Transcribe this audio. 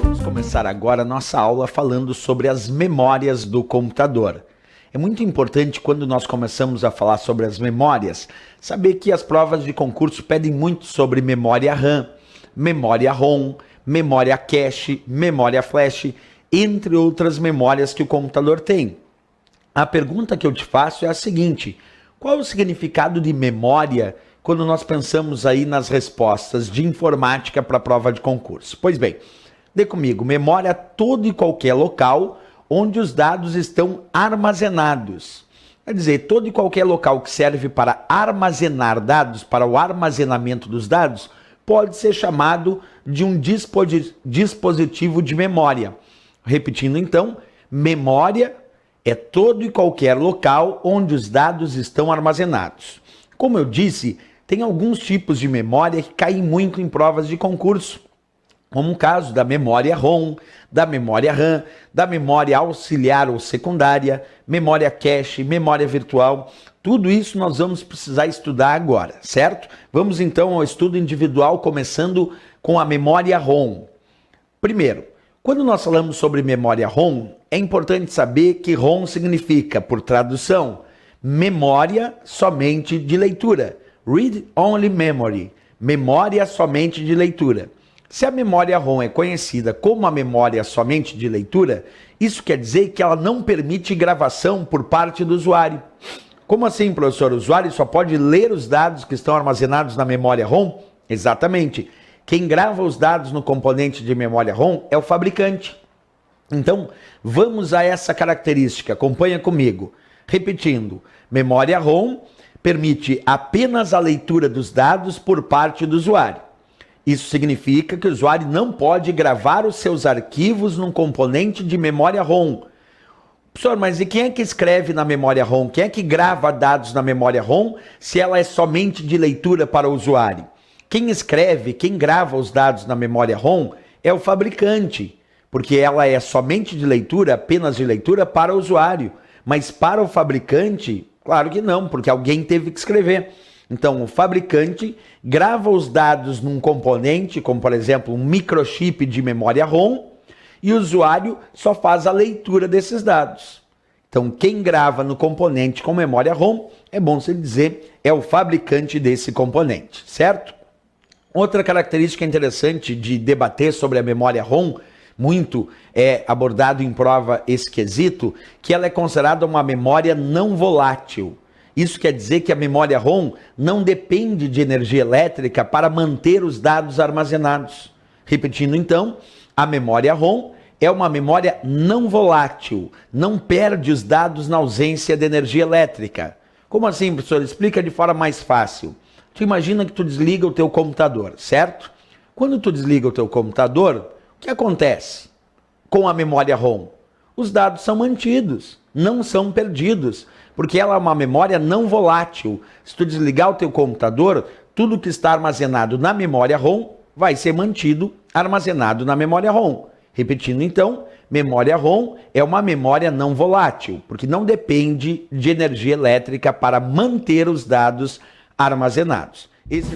Vamos começar agora a nossa aula falando sobre as memórias do computador. É muito importante, quando nós começamos a falar sobre as memórias, saber que as provas de concurso pedem muito sobre memória RAM, memória ROM, memória cache, memória flash, entre outras memórias que o computador tem. A pergunta que eu te faço é a seguinte: qual é o significado de memória quando nós pensamos aí nas respostas de informática para a prova de concurso? Pois bem, dê comigo: memória, todo e qualquer local onde os dados estão armazenados. Quer dizer, todo e qualquer local que serve para armazenar dados, para o armazenamento dos dados, pode ser chamado de um dispositivo de memória. Repetindo então, memória é todo e qualquer local onde os dados estão armazenados. Como eu disse, tem alguns tipos de memória que caem muito em provas de concurso, como o caso da memória ROM, da memória RAM, da memória auxiliar ou secundária, memória cache, memória virtual. Tudo isso nós vamos precisar estudar agora, certo? Vamos então ao estudo individual, começando com a memória ROM. Primeiro, quando nós falamos sobre memória ROM, é importante saber que ROM significa, por tradução, memória somente de leitura. Read Only Memory, memória somente de leitura. Se a memória ROM é conhecida como a memória somente de leitura, isso quer dizer que ela não permite gravação por parte do usuário. Como assim, professor? O usuário só pode ler os dados que estão armazenados na memória ROM? Exatamente. Quem grava os dados no componente de memória ROM é o fabricante. Então, vamos a essa característica. Acompanha comigo. Repetindo, memória ROM permite apenas a leitura dos dados por parte do usuário. Isso significa que o usuário não pode gravar os seus arquivos num componente de memória ROM. Professor, mas e quem é que escreve na memória ROM? Quem é que grava dados na memória ROM se ela é somente de leitura para o usuário? Quem escreve, quem grava os dados na memória ROM é o fabricante, porque ela é somente de leitura, apenas de leitura para o usuário. Mas para o fabricante, claro que não, porque alguém teve que escrever. Então, o fabricante grava os dados num componente, como por exemplo um microchip de memória ROM, e o usuário só faz a leitura desses dados. Então, quem grava no componente com memória ROM, é bom se dizer, é o fabricante desse componente, certo? Outra característica interessante de debater sobre a memória ROM, muito é abordado em prova esse quesito, que ela é considerada uma memória não volátil. Isso quer dizer que a memória ROM não depende de energia elétrica para manter os dados armazenados. Repetindo então, a memória ROM é uma memória não volátil, não perde os dados na ausência de energia elétrica. Como assim, professor? Explica de forma mais fácil. Tu imagina que tu desliga o teu computador, certo? Quando tu desliga o teu computador, o que acontece com a memória ROM? Os dados são mantidos, não são perdidos, porque ela é uma memória não volátil. Se tu desligar o teu computador, tudo que está armazenado na memória ROM vai ser mantido armazenado na memória ROM. Repetindo então, memória ROM é uma memória não volátil, porque não depende de energia elétrica para manter os dados armazenados. Esse